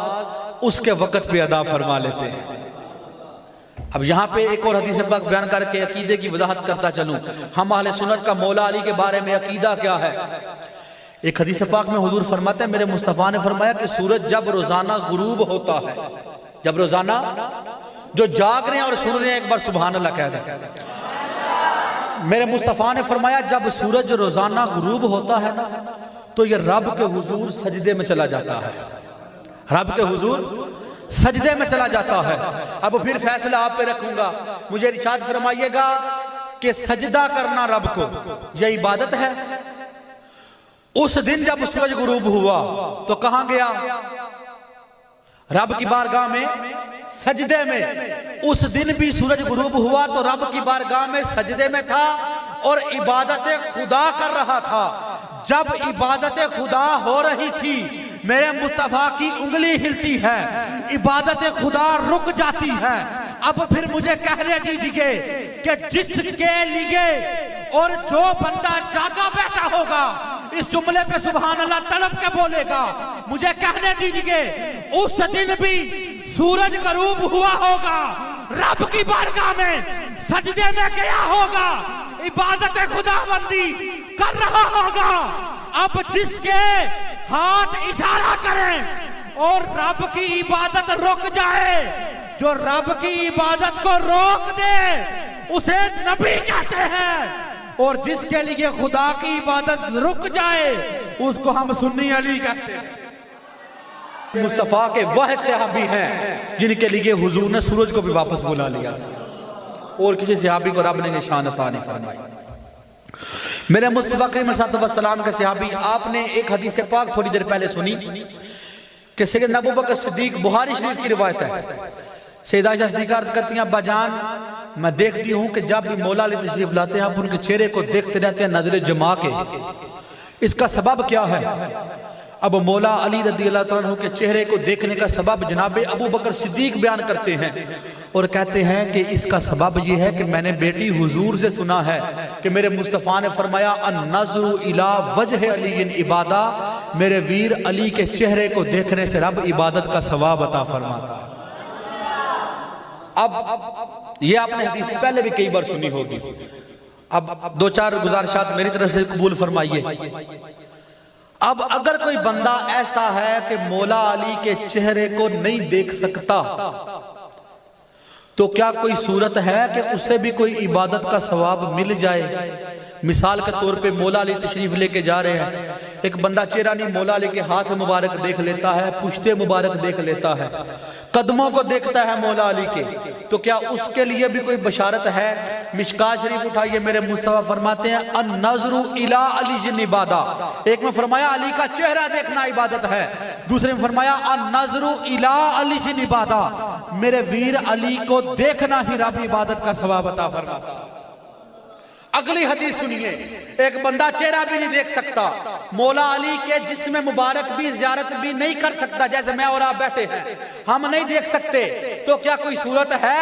C: اس کے وقت پہ ادا فرما لیتے ہیں۔ اب یہاں پہ ایک اور حدیث پاک بیان کر کے عقیدے کی وضاحت کرتا چلوں، ہم اہل سنت کا مولا علی کے بارے میں عقیدہ کیا ہے۔ ایک حدیث پاک میں حضور فرماتے ہیں، میرے مصطفیٰ نے فرمایا کہ سورج جب روزانہ غروب ہوتا ہے، جب روزانہ جو جاگ رہے ہیں اور سن رہے ہیں ایک بار سبحان اللہ کہہ دیں۔ میرے مصطفیٰ نے فرمایا جب سورج روزانہ غروب ہوتا ہے نا تو یہ رب کے حضور سجدے میں چلا جاتا ہے، رب کے حضور سجدے میں چلا جاتا ہے۔ اب پھر فیصلہ آپ پہ رکھوں گا، مجھے ارشاد فرمائیے گا کہ سجدہ کرنا رب کو یہ عبادت ہے؟ اس دن جب سورج غروب ہوا تو کہاں گیا؟ رب کی بارگاہ میں سجدے میں۔ اس دن بھی سورج غروب ہوا تو رب کی بارگاہ میں سجدے میں تھا اور عبادت خدا کر رہا تھا۔ جب عبادت خدا ہو رہی تھی میرے مصطفیٰ کی انگلی ہلتی ہے، عبادت خدا رک جاتی ہے۔ اب پھر مجھے کہنے دیجئے کہ جس کے لیے اور جو بندہ جاگا بیٹھا ہوگا اس جملے پہ سبحان اللہ تڑپ کے بولے گا، مجھے کہنے دیجئے اس دن بھی سورج غروب ہوا ہوگا، رب کی بارگاہ میں سجدے میں گیا ہوگا، عبادت خدا بندی کر رہا ہوگا۔ اب جس کے ہاتھ اشارہ کریں اور رب کی عبادت رک جائے، جو رب کی عبادت کو روک دے اسے نبی کہتے ہیں، اور جس کے لیے خدا کی عبادت رک جائے اس کو ہم سنی علی کہتے ہیں۔ مصطفیٰ کے واحد صحابی ہیں جن کے لیے حضور نے سورج کو بھی واپس بلا لیا اور کسی صحابی کو رب نے نشان عطا نہیں فرمائی۔ میرے مصطفیٰ کریم صلی اللہ علیہ وسلم کے صحابی، آپ نے ایک حدیث پاک تھوڑی دیر پہلے سنی کہ سیدنا ابوبکر صدیق، بخاری شریف کی روایت ہے، سیدہ عائشہ صدیقہ عرض کرتی ہیں ابا جان میں دیکھتی ہوں کہ جب بھی مولا علی تشریف لاتے ہیں آپ ان کے چہرے کو دیکھتے رہتے ہیں نظر جما کے، اس کا سبب کیا ہے؟ اب مولا علی رضی اللہ عنہ کے چہرے کو دیکھنے کا سبب جناب ابوبکر صدیق بیان کرتے ہیں اور کہتے ہیں کہ اس کا سبب یہ ہے کہ میں نے بیٹی حضور سے سنا ہے کہ میرے مصطفیٰ نے فرمایا النظر الی وجہ علی عبادہ، میرے ویر علی کے چہرے کو دیکھنے سے رب عبادت کا ثواب عطا فرماتا ہے۔ اب یہ آپ نے حدیث پہلے بھی کئی بار سنی ہوگی، اب دو چار گزارشات میری طرف سے قبول فرمائیے۔ اب اگر کوئی بندہ ایسا ہے کہ مولا علی کے چہرے کو نہیں دیکھ سکتا تو کیا کوئی صورت ہے کہ اسے بھی کوئی عبادت کا ثواب مل جائے؟ مثال کے طور پہ مولا علی تشریف لے کے جا رہے ہیں، ایک بندہ چہرہ نہیں مولا علی کے ہاتھ مبارک دیکھ لیتا ہے، پشتے مبارک دیکھ لیتا ہے، قدموں کو دیکھتا ہے مولا علی کے، تو کیا اس کے لیے بھی کوئی بشارت ہے؟ مشکات شریف اٹھائیے، میرے مصطفیٰ فرماتے ہیں النظر الی علی عبادہ، ایک میں فرمایا علی کا چہرہ دیکھنا عبادت ہے، دوسرے میں فرمایا النظر الی علی عبادہ، میرے ویر علی کو دیکھنا ہی رب عبادت کا ثواب عطا فرماتا ہے۔ اگلی حدیث سنیے، ایک بندہ چہرہ بھی نہیں دیکھ سکتا، مولا علی کے جسم مبارک بھی زیارت بھی نہیں کر سکتا، جیسے میں اور آپ بیٹھے ہیں ہم نہیں دیکھ سکتے، تو کیا کوئی صورت ہے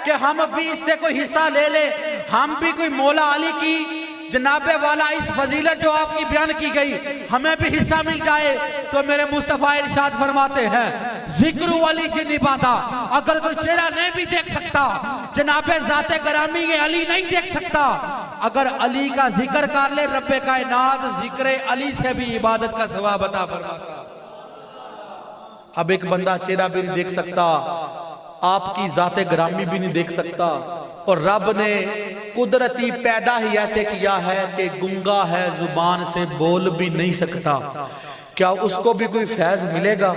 C: کہ ہم بھی اس سے کوئی حصہ لے لیں، ہم بھی کوئی مولا علی کی جناب والا اس فضیلت جو آپ کی بیان کی گئی ہمیں بھی حصہ مل جائے؟ تو میرے مصطفیٰ ارشاد فرماتے ہیں ذکر علی سے نباتا، اگر کوئی چہرہ نہیں بھی دیکھ سکتا، جناب ذات گرامی کے علی نہیں دیکھ سکتا، اگر علی کا ذکر کر لے رب کائنات ذکر علی سے بھی عبادت کا ثواب عطا فرماتا۔ اب ایک بندہ چہرہ بھی نہیں دیکھ سکتا، آپ کی ذات گرامی بھی نہیں دیکھ سکتا، اور رب نے قدرتی پیدا ہی ایسے کیا ہے کہ گنگا ہے، زبان سے بول بھی نہیں سکتا، کیا اس کو بھی کوئی فیض ملے گا؟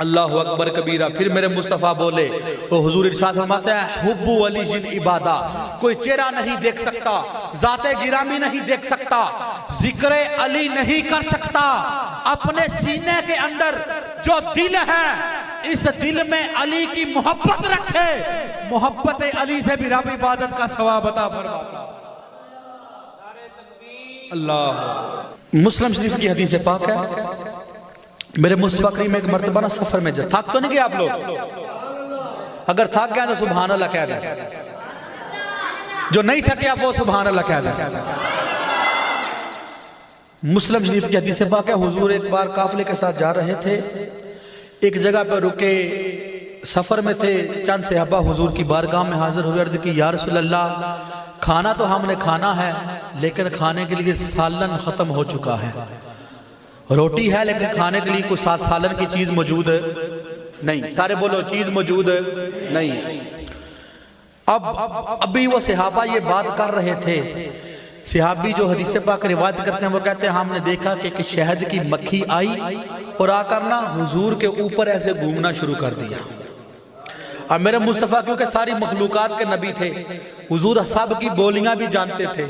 C: اللہ اکبر کبیرہ۔ پھر میرے مصطفیٰ بولے، وہ حضور ارشاد فرماتے ہیں حب علی جن عبادہ، کوئی چہرہ نہیں دیکھ سکتا، ذات گرامی نہیں دیکھ سکتا، ذکر علی نہیں کر سکتا، اپنے سینے کے اندر جو دل ہے اس دل میں علی کی محبت رکھے، محبت علی سے بھی رب عبادت کا ثواب عطا فرماتا۔ اللہ، مسلم شریف کی حدیث پاک ہے، میرے مصطفیٰ کریم ایک مرتبہ نا سفر میں تھک تو نہیں گئے آپ لوگ؟ اگر تھک گئے تو سبحان اللہ کہہ دیں، جو نہیں تھکے آپ وہ سبحان اللہ کہہ دیں۔ مسلم شریف کی حدیث پاک ہے، حضور ایک بار قافلے کے ساتھ جا رہے تھے، ایک جگہ پر رکے، سفر میں تھے، چند صحابہ حضور کی بارگاہ میں حاضر ہوئے، عرض کی یا رسول اللہ کھانا تو ہم نے کھانا ہے لیکن کھانے کے لیے سالن ختم ہو چکا ہے، روٹی ہے لیکن کھانے کے لیے کوئی سالن کی چیز موجود نہیں، سارے بولو چیز موجود نہیں۔ ابھی وہ صحابہ یہ بات کر رہے تھے، صحابی جو حدیث پاک روایت کرتے ہیں وہ کہتے ہیں ہم نے دیکھا کہ شہد کی مکھی آئی اور آ کر نا حضور کے اوپر ایسے گھومنا شروع کر دیا۔ اب میرے مصطفیٰ کیونکہ ساری مخلوقات کے نبی تھے، حضور سب کی بولیاں بھی جانتے تھے،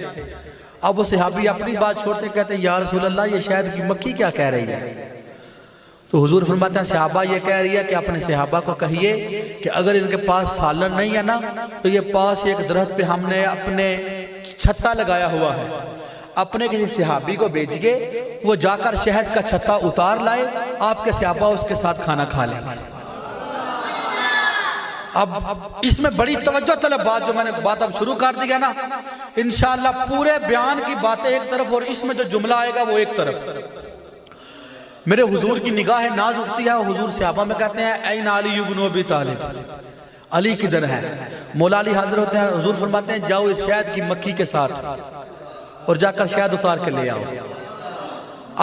C: اب وہ صحابی اپنی بات چھوڑتے کہتے ہیں یا رسول اللہ یہ شہد کی مکھی کیا کہہ رہی ہے؟ تو حضور فرماتے ہیں صحابہ یہ کہہ رہی ہے کہ اپنے صحابہ کو کہیے کہ اگر ان کے پاس سالن نہیں ہے نا تو یہ پاس ایک درخت پہ ہم نے اپنے چھتا لگایا ہوا ہے، اپنے کسی صحابی کو بھیجیے، وہ جا کر شہد کا چھتا اتار لائے، آپ کے صحابہ اس کے ساتھ کھانا کھا لیں۔ اب اس میں بڑی توجہ طلب بات جو میں نے بات اب شروع کر دیا نا، انشاءاللہ پورے بیان کی باتیں ایک طرف اور اس میں جو جملہ آئے گا وہ ایک طرف۔ میرے حضور کی نگاہ ناز اٹھتی ہے، حضور صحابہ میں کہتے ہیں این علی بن ابی طالب، علی کدھر ہے؟ مولا علی حاضر ہوتے ہیں، حضور فرماتے ہیں جاؤ اس شہد کی مکھی کے ساتھ اور جا کر شہد اتار کے لے آؤ۔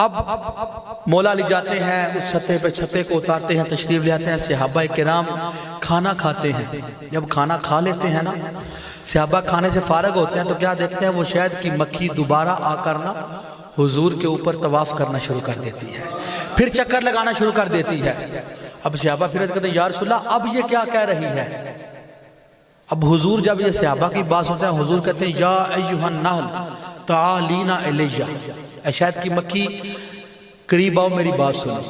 C: اب مولا علی جاتے ہیں، اس چھتے پہ چھتے کو اتارتے ہیں، تشریف لے آتے ہیں، صحابہ کرام کھانا کھاتے ہیں۔ جب کھانا کھا لیتے ہیں نا، صحابہ کھانے سے فارغ ہوتے ہیں تو کیا دیکھتے ہیں وہ شہد کی مکھی دوبارہ آ کر نا حضور کے اوپر طواف کرنا شروع کر دیتی ہے، پھر چکر لگانا شروع کر دیتی ہے۔ اب صحابہ پھر کہتے ہیں یا رسول اللہ اب یہ کیا کہہ رہی ہے؟ اب حضور جب یہ صحابہ کی بات سنتے ہیں، حضور کہتے ہیں یا ایھا النحل تعالینا الیہ، اے شہد کی مکھی قریب آؤ میری بات سنو۔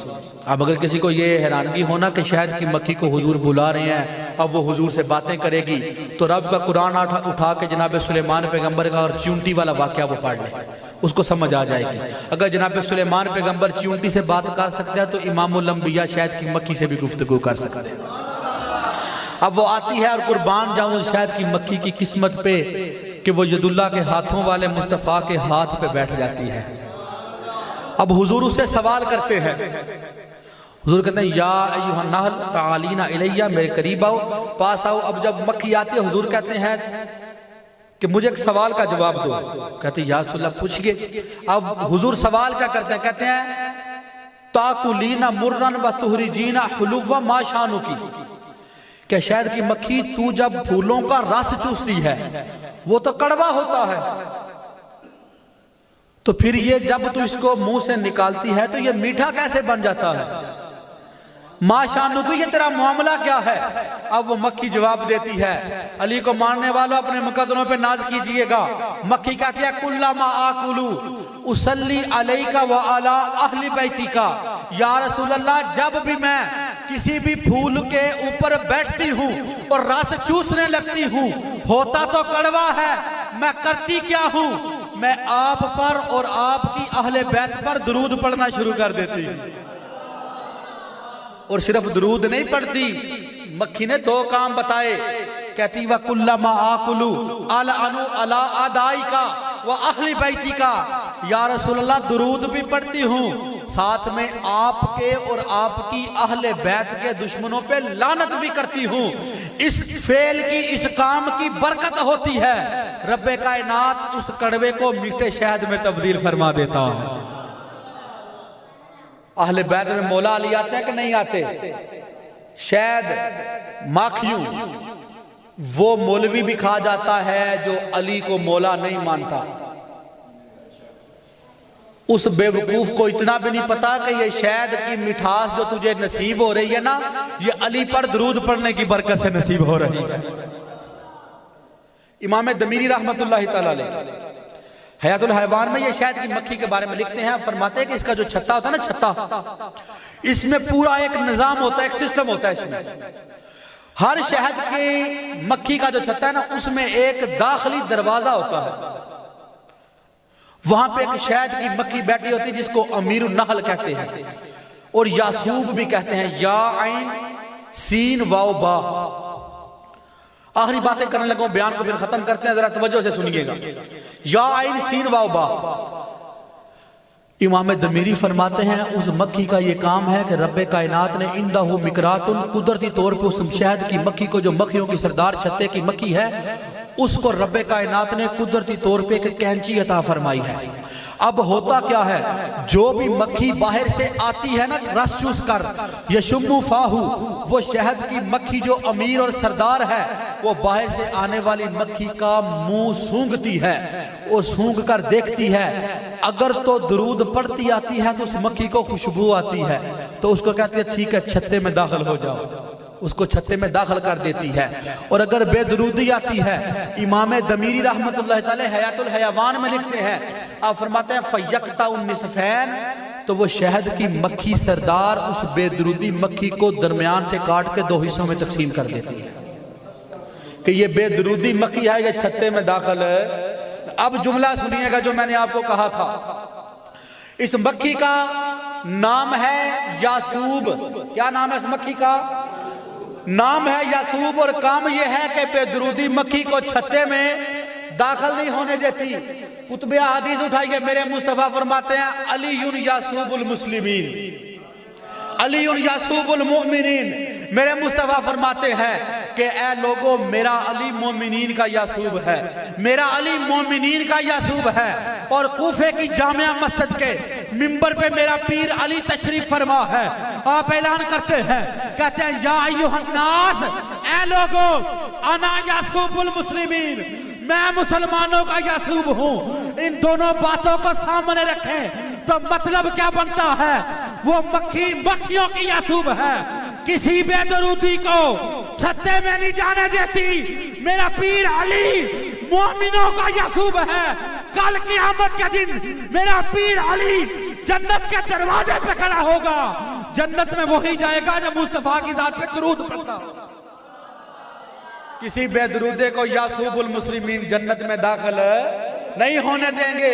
C: اب اگر کسی کو یہ حیرانگی ہونا کہ شہد کی مکھی کو حضور بلا رہے ہیں، اب وہ حضور سے باتیں کرے گی، تو رب کا قرآن اٹھا کے جناب سلیمان پیغمبر کا اور چیونٹی والا واقعہ وہ پڑھ لے، اس کو سمجھ آ جائے گی۔ اگر جناب سلیمان پیغمبر چیونٹی سے بات کر سکتے ہیں تو امام الانبیاء شہد کی مکھی سے بھی گفتگو کر سکتے ہیں۔ اب وہ آتی ہے اور قربان جاؤں شہد کی مکھی کی قسمت پہ کہ وہ ید اللہ کے ہاتھوں والے مصطفیٰ کے ہاتھ پہ بیٹھ جاتی ہے۔ اب حضور اسے سوال کرتے ہیں، حضور کہتے ہیں یا ایھا النحل تعالینا الیہ، میرے قریب آؤ، پاس آؤ۔ اب جب مکھی آتی ہے حضور کہتے ہیں کہ مجھے ایک سوال کا جواب دو۔ کہتے ہیں یا رسول اللہ پوچھئے۔ اب حضور سوال کیا کرتے ہیں؟ کہتے ہیں تاکلین مرن و تخرجین حلوا ما شانکی، کہ شہد کی مکھی تو جب پھولوں کا رس چوستی ہے وہ تو کڑوا ہوتا ہے، تو پھر یہ جب تو اس کو منہ سے نکالتی ہے تو یہ میٹھا کیسے بن جاتا ہے؟ ما شانکو، یہ تیرا معاملہ کیا ہے؟ اب وہ مکھی جواب دیتی ہے، علی کو ماننے والوں اپنے مقدموں پہ ناز کیجئے گا۔ مکھی کہتی ہے کلما آکلو اصلی علیک وعلی اہل بیتک، یا رسول اللہ جب بھی میں کسی بھی پھول کے اوپر بیٹھتی ہوں اور رس چوسنے لگتی ہوں، ہوتا تو کڑوا ہے، میں کرتی کیا ہوں؟ میں آپ پر اور آپ کی اہل بیت پر درود پڑھنا شروع کر دیتی ہوں۔ اور صرف درود نہیں پڑھتی، مکھی نے دو کام بتائے، کہتی وَكُلَّمَا آكُلُ أَلْعَنُ عَلَىٰ أَعْدَائِكَ وَأَهْلِ بَيْتِكَ، یا رسول اللہ درود بھی پڑھتی ہوں، ساتھ میں آپ کے اور آپ کی اہل بیت کے دشمنوں پہ لعنت بھی کرتی ہوں۔ اس فعل کی، اس کام کی برکت ہوتی ہے، رب کائنات اس کڑوے کو میٹھے شہد میں تبدیل فرما دیتا ہے۔ اہل بیت میں مولا علی آتے ہیں کہ نہیں آتے؟ شہد ماکھیوں وہ مولوی بھی کھا جاتا ہے جو علی کو مولا نہیں مانتا۔ اس بے وقوف کو اتنا بھی نہیں پتا کہ یہ شہد کی مٹھاس جو تجھے نصیب ہو رہی ہے نا، یہ علی پر درود پڑھنے کی برکت سے نصیب ہو رہی ہے۔ امام دمیری رحمت اللہ تعالی علیہ حیات الحیوان میں یہ شہد کی مکھی کے بارے میں لکھتے ہیں، فرماتے ہیں کہ اس کا جو چھتا ہوتا ہے نا، چھتا، اس میں پورا ایک نظام ہوتا ہے، ایک سسٹم ہوتا ہے اس میں۔ ہر شہد کی مکھی کا جو چھتا ہے نا، اس میں ایک داخلی دروازہ ہوتا ہے، وہاں پہ ایک شہد کی مکھی بیٹھی ہوتی ہے جس کو امیر النحل کہتے ہیں۔ اور یاسوب بھی کہتے ہیں، یا عین سین واو با۔ آخری باتیں کرنے لگا ہوں، بیان کو پھر ختم کرتے ہیں، ذرا توجہ سے سنیے گا۔ یا عین سین واو با۔ امام دمیری فرماتے ہیں اس مکھی کا یہ کام ہے کہ رب کائنات نے اندہ مکرات، قدرتی طور پہ اس شہد کی مکھی کو، جو مکھیوں کی سردار چھتے کی مکھی ہے، اس کو رب کائنات نے قدرتی طور پہ ایک کینچی عطا فرمائی ہے۔ اب ہوتا کیا ہے، جو بھی مکھی باہر سے آتی ہے نا رس چوس کر، یشمو فاہو، وہ شہد کی مکھی جو امیر اور سردار ہے، وہ باہر سے آنے والی مکھی کا منہ سونگتی ہے، وہ سونگ کر دیکھتی ہے، اگر تو درود پڑھتی آتی ہے تو اس مکھی کو خوشبو آتی ہے، تو اس کو کہتی ہے ٹھیک ہے چھتے میں داخل ہو جاؤ، اس کو چھتے میں داخل کر دیتی ہے۔ اور اگر بے درودی آتی ہے، امام دمیری رحمت اللہ تعالی حیات الحیوان میں لکھتے ہیں، آپ فرماتے ہیں فَيَقْتَعُ النِّصْفَيْنِ، تو وہ شہد کی مکھی سردار اس بے درودی مکھی کو درمیان سے کاٹ کے دو حصوں میں تقسیم کر دیتی ہے کہ یہ بے درودی مکھی ہے، یہ چھتے میں داخل ہے۔ اب جملہ سنیے گا جو میں نے آپ کو کہا تھا، اس مکھی کا نام ہے یاسوب۔ کیا نام ہے اس مکھی کا؟ نام ہے یاسوب، اور کام یہ ہے کہ بے درودی مکھی کو چھتے میں داخل نہیں ہونے دیتی۔ کتب حدیث اٹھائیے، میرے مصطفیٰ فرماتے ہیں علی یاسوب المسلمین، علی یاسوب المؤمنین۔ میرے مصطفیٰ فرماتے ہیں کہ اے لوگو، میرا علی مومنین کا یاسوب ہے، میرا علی مومنین کا یاسوب ہے۔ اور کوفے کی جامعہ مسجد کے منبر پہ میرا پیر علی تشریف فرما ہے، آپ اعلان کرتے ہیں، کہتے ہیں یا ایھا الناس، اے لوگو، انا یاسوب المسلمین، میں مسلمانوں کا یاسوب ہوں۔ ان دونوں باتوں کو سامنے رکھیں تو مطلب کیا بنتا ہے، وہ مکھی مکھیوں کی یاسوب ہے، کسی بے درودی کو چھتے میں نہیں جانے دیتی۔ میرا پیر علی مومنوں کا یاسوب ہے۔ کل قیامت کے دن میرا پیر علی جنت کے دروازے پہ کھڑا ہوگا، جنت میں وہی جائے گا جو مصطفیٰ کی ذات پہ درود پڑھتا ہوگا۔ کسی بے درودے کو یاسوب المسلمین جنت میں داخل نہیں ہونے دیں گے،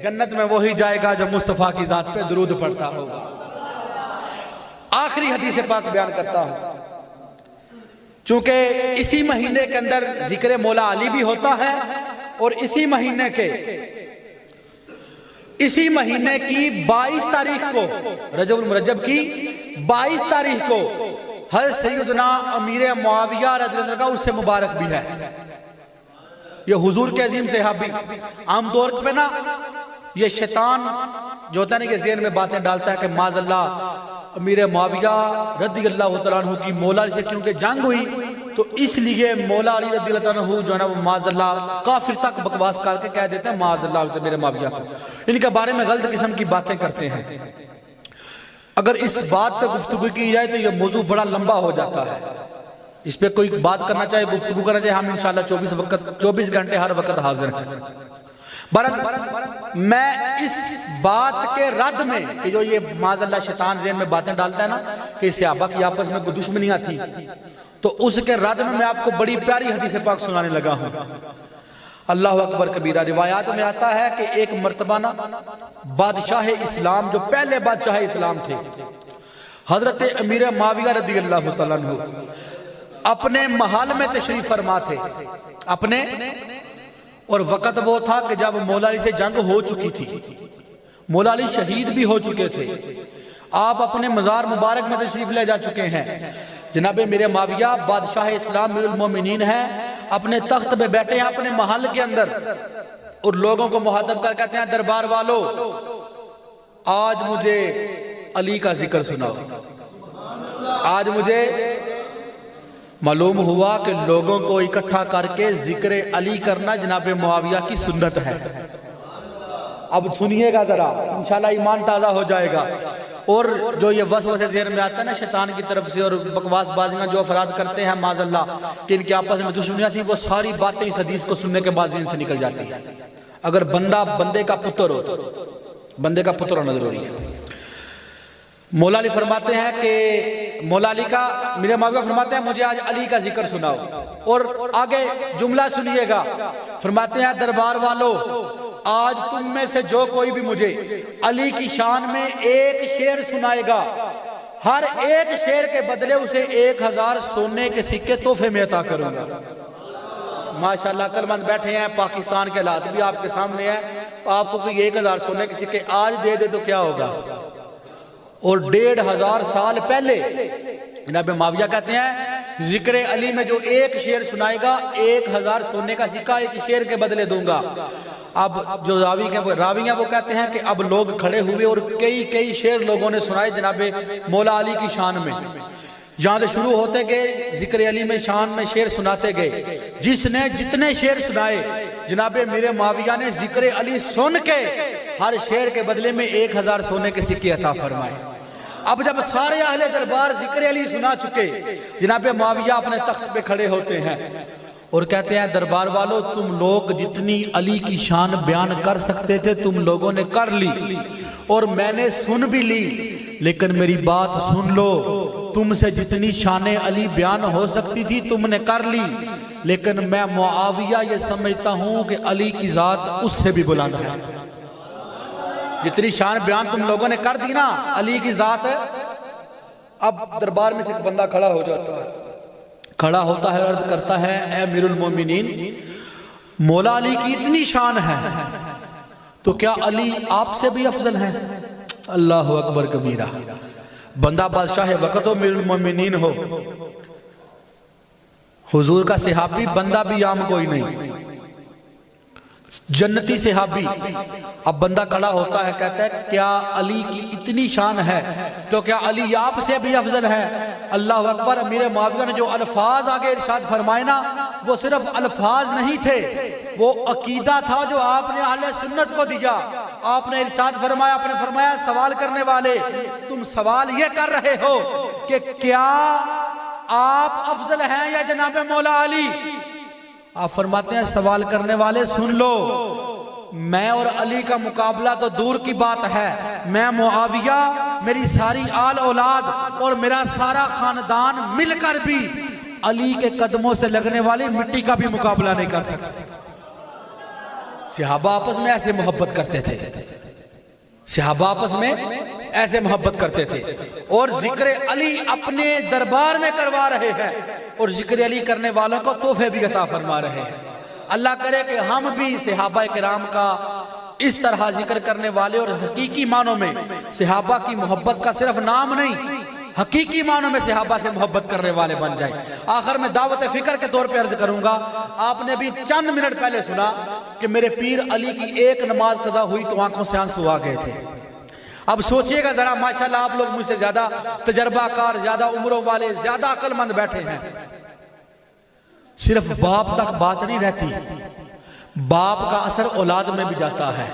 C: جنت میں وہی جائے گا جو مصطفیٰ کی ذات پہ درود پڑھتا ہوگا۔ آخری حدیث پاک بیان کرتا ہوں، چونکہ اسی مہینے کے اندر ذکر مولا علی بھی ہوتا ہے، اور اسی مہینے کی 22 تاریخ کو، رجب المرجب کی 22 تاریخ کو حضرت سیدنا امیر معاویہ رضی اللہ عنہ کا عرس مبارک بھی ہے۔ یہ حضور کے عظیم صحابی، عام طور پہ نا یہ شیطان جو ہوتا ہے نا، یہ ذہن میں باتیں ڈالتا ہے کہ معاذ اللہ امیر معاویہ رضی اللہ تعالیٰ عنہ کی مولا علی سے کیونکہ جنگ ہوئی، تو اس لیے مولا علی رضی اللہ عنہ جو ہے نا وہ معاذ اللہ کافر تک بکواس کر کے کہہ دیتے ہیں معاذ اللہ میرے معاویہ کو، ان کے بارے میں غلط قسم کی باتیں کرتے ہیں۔ اگر اس بات پہ گفتگو کی جائے تو یہ موضوع بڑا لمبا ہو جاتا ہے، اس پہ کوئی بات کرنا چاہے، گفتگو کرنا چاہے، ہم انشاءاللہ 24 گھنٹے ہر وقت حاضر ہیں۔ میں اس بات کے رد میں کہ جو یہ معاذ اللہ شیطان ذہن میں باتیں ڈالتا ہے نا کہ صحابہ کی آپس میں کوئی دشمنیاں تھی، تو اس کے رد میں آپ کو بڑی پیاری حدیث پاک سنانے لگا ہوں۔ اللہ اکبر کبیرہ۔ روایات میں آتا ہے کہ ایک مرتبہ نا بادشاہ اسلام، جو پہلے بادشاہ اسلام تھے، حضرت امیر معاویہ رضی اللہ تعالیٰ عنہ، اپنے محل میں تشریف فرما تھے اپنے، اور وقت وہ تھا کہ جب مولا علی سے جنگ ہو چکی تھی، مولا علی شہید بھی ہو چکے تھے، آپ اپنے مزار مبارک میں تشریف لے جا چکے ہیں۔ جناب میرے معاویہ بادشاہ اسلام امیر المومنین ہیں، اپنے تخت پہ بیٹھے ہیں اپنے محل کے اندر، اور لوگوں کو مخاطب کر کہتے ہیں دربار والو، آج مجھے علی کا ذکر سناؤ۔ آج مجھے معلوم ہوا کہ لوگوں کو اکٹھا کر کے ذکر علی کرنا جناب معاویہ کی سنت ہے۔ اب سنیے گا ذرا، انشاءاللہ ایمان تازہ ہو جائے گا۔ اور جو یہ وسوسے ذہن میں آتا ہے نا شیطان کی طرف سے، اور بکواس بازیاں جو افراد کرتے ہیں معاذ اللہ کہ ان کے آپس میں دشمنیاں تھیں، وہ ساری باتیں اس حدیث کو سننے کے بعد ذہن سے نکل جاتی ہیں۔ اگر بندے کا پتر ہو تو بندے کا پتر ہونا ضروری ہے۔ مولا علی فرماتے ہیں کہ مولا علی کا، میرے معاویہ فرماتے ہیں مجھے آج علی کا ذکر سناؤ، اور آگے جملہ سنیے گا، فرماتے ہیں دربار والو، آج تم میں سے جو کوئی بھی مجھے علی کی شان میں ایک شعر سنائے گا، ہر ایک شعر کے بدلے اسے 1000 سونے کے سکے تحفے میں عطا کروں گا۔ ماشاءاللہ عقل مند بیٹھے ہیں، پاکستان کے حالات بھی آپ کے سامنے ہیں، آپ کو کوئی 1000 سونے کے سکے آج دے دے تو کیا ہوگا؟ اور 1500 سال پہلے جناب معاویہ کہتے ہیں ذکر علی میں جو ایک شعر سنائے گا 1000 سونے کا سکہ ایک شعر کے بدلے دوں گا۔ اب جو راوی ہیں وہ کہتے ہیں کہ اب لوگ کھڑے ہوئے اور کئی شعر لوگوں نے سنائے جناب مولا علی کی شان میں، جہاں سے شروع ہوتے گئے ذکر علی میں شان میں شعر سناتے گئے، جس نے جتنے شعر سنائے جناب میرے معاویہ نے ذکر علی سن کے ہر شعر کے بدلے میں 1000 سونے کے سکے عطا فرمائے۔ اب جب سارے اہل دربار ذکر علی سنا چکے، جناب معاویہ اپنے تخت پہ کھڑے ہوتے ہیں اور کہتے ہیں دربار والو تم لوگ جتنی علی کی شان بیان کر سکتے تھے تم لوگوں نے کر لی، اور میں نے سن بھی لی، لیکن میری بات سن لو، تم سے جتنی شان علی بیان ہو سکتی تھی تم نے کر لی، لیکن میں معاویہ یہ سمجھتا ہوں کہ علی کی ذات اس سے بھی بلند ہے۔ جتنی شان بیان تم لوگوں نے کر دی نا، علی کی ذات ہے۔ اب دربار میں سے ایک بندہ کھڑا ہو جاتا ہے، کھڑا ہوتا ہے، عرض کرتا ہے اے امیر المومنین، مولا علی کی اتنی شان ہے تو کیا علی آپ سے بھی افضل ہے؟ اللہ اکبر کبیرہ۔ بندہ بادشاہ وقت ہو، امیر المومنین ہو، حضور کا صحابی، بندہ بھی عام کوئی نہیں، جنتی صحابی۔ اب بندہ کھڑا ہوتا ہے، کہتا ہے کیا علی کی اتنی شان ہے تو کیا علی آپ سے بھی افضل ہے؟ اللہ اکبر۔ امیر معاویہ نے جو الفاظ آگے ارشاد فرمائے نا، وہ صرف الفاظ نہیں تھے، وہ عقیدہ تھا جو آپ نے اہل سنت کو دیا۔ آپ نے ارشاد فرمایا، آپ نے فرمایا سوال کرنے والے تم سوال یہ کر رہے ہو کہ کیا آپ افضل ہیں یا جناب مولا علی؟ آپ فرماتے ہیں سوال کرنے والے سن لو، میں اور علی کا مقابلہ تو دور کی بات ہے، میں معاویہ، میری ساری آل اولاد اور میرا سارا خاندان مل کر بھی علی کے قدموں سے لگنے والی مٹی کا بھی مقابلہ نہیں کر سکتے۔ صحابہ آپس میں ایسے محبت کرتے تھے، صحابہ آپس میں ایسے محبت کرتے تھے، اور ذکر علی اپنے دربار میں کروا رہے ہیں اور ذکر علی کرنے والوں کو تحفے بھی عطا فرما رہے ہیں۔ اللہ کرے کہ ہم بھی صحابہ کرام کا اس طرح ذکر کرنے والے اور حقیقی معنوں میں صحابہ کی محبت کا صرف نام نہیں، حقیقی معنوں میں صحابہ سے محبت کرنے والے بن جائیں۔ آخر میں دعوت فکر کے طور پہ عرض کروں گا، آپ نے بھی چند منٹ پہلے سنا کہ میرے پیر علی کی ایک نماز قضا ہوئی تو آنکھوں سے آنسو آ گئے تھے۔ اب سوچئے گا ذرا، ماشاءاللہ آپ لوگ مجھ سے زیادہ تجربہ کار، زیادہ عمروں والے، زیادہ عقل مند بیٹھے ہیں، صرف باپ تک بات نہیں رہتی، باپ کا اثر اولاد میں بھی جاتا ہے۔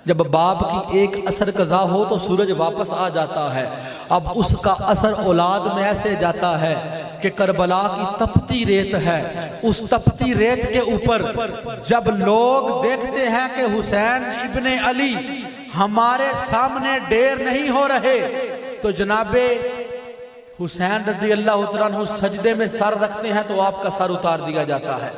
C: جب باپ کی ایک اثر قضا ہو تو سورج واپس آ جاتا ہے، اب اس کا اثر اولاد میں ایسے جاتا ہے کہ کربلا کی تپتی ریت ہے، اس تپتی ریت کے اوپر جب لوگ دیکھتے ہیں کہ حسین ابن علی ہمارے سامنے ڈیر نہیں ہو رہے، تو جناب حسین رضی اللہ تعالیٰ عنہ سجدے میں سر رکھتے ہیں تو آپ کا سر اتار دیا جاتا ہے۔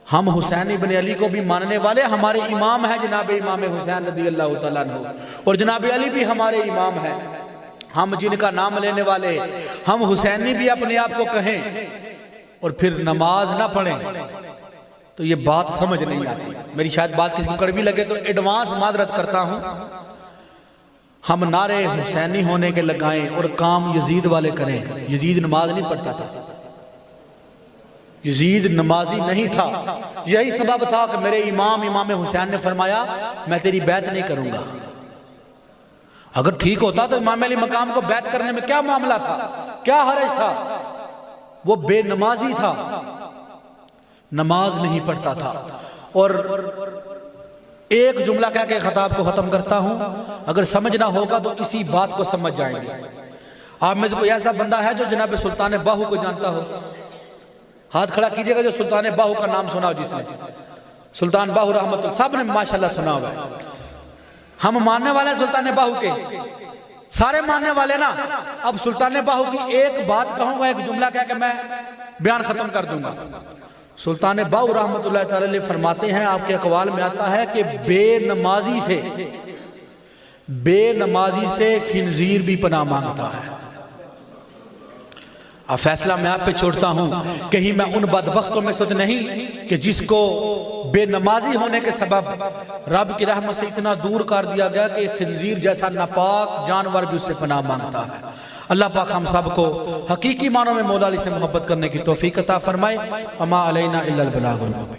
C: ہم حسین ابن علی کو بھی ماننے والے، ہمارے امام ہیں جناب امام حسین رضی اللہ تعالیٰ عنہ، اور جناب علی بھی ہمارے امام ہیں۔ ہم جن کا نام لینے والے، ہم حسینی بھی اپنے آپ کو کہیں اور پھر نماز نہ پڑھیں تو یہ بات سمجھ نہیں آتی۔ میری شاید بات کسی کو کڑوی لگے تو ایڈوانس معذرت کرتا ہوں۔ ہم نعرے حسینی ہونے کے لگائیں اور کام یزید والے کریں۔ یزید نماز نہیں پڑھتا تھا، یزید نمازی نہیں تھا، یہی سبب تھا کہ میرے امام حسین نے فرمایا میں تیری بیعت نہیں کروں گا۔ اگر ٹھیک ہوتا تو امام علی مقام کو بیعت کرنے میں کیا معاملہ تھا، کیا حرج تھا؟ وہ بے نمازی تھا، نماز نہیں پڑھتا تھا۔ اور ایک جملہ کہہ کے خطاب کو ختم کرتا ہوں، اگر سمجھنا ہوگا تو اسی بات کو سمجھ جائیں گے۔ آپ میں سے کوئی ایسا بندہ ہے جو جناب سلطان باہو کو جانتا ہو؟ ہاتھ کھڑا کیجئے گا جو سلطان باہو کا نام سنا ہو، جس نے سلطان باہو رحمت اللہ سب نے ماشاءاللہ سنا ہوا ہے۔ ہم ماننے والے ہیں سلطان باہو کے، سارے ماننے والے نا۔ اب سلطان باہو کی ایک بات کہوں گا، ایک جملہ کہہ کہ میں بیان ختم کر دوں گا۔ سلطان باؤ رحمت اللہ تعالی علیہ فرماتے ہیں، آپ کے اقوال میں آتا ہے کہ بے نمازی سے خنزیر بھی پناہ مانگتا ہے۔ اب فیصلہ میں آپ پہ چھوڑتا ہوں، کہیں میں ان بدبختوں میں سے نہیں کہ جس کو بے نمازی ہونے کے سبب رب کی رحمت سے اتنا دور کر دیا گیا کہ خنزیر جیسا ناپاک جانور بھی اس سے پناہ مانگتا ہے۔ اللہ پاک ہم سب کو حقیقی معنوں میں مولا علی سے محبت کرنے کی توفیق عطا فرمائے۔ وما علینا الا البلاغ المبین۔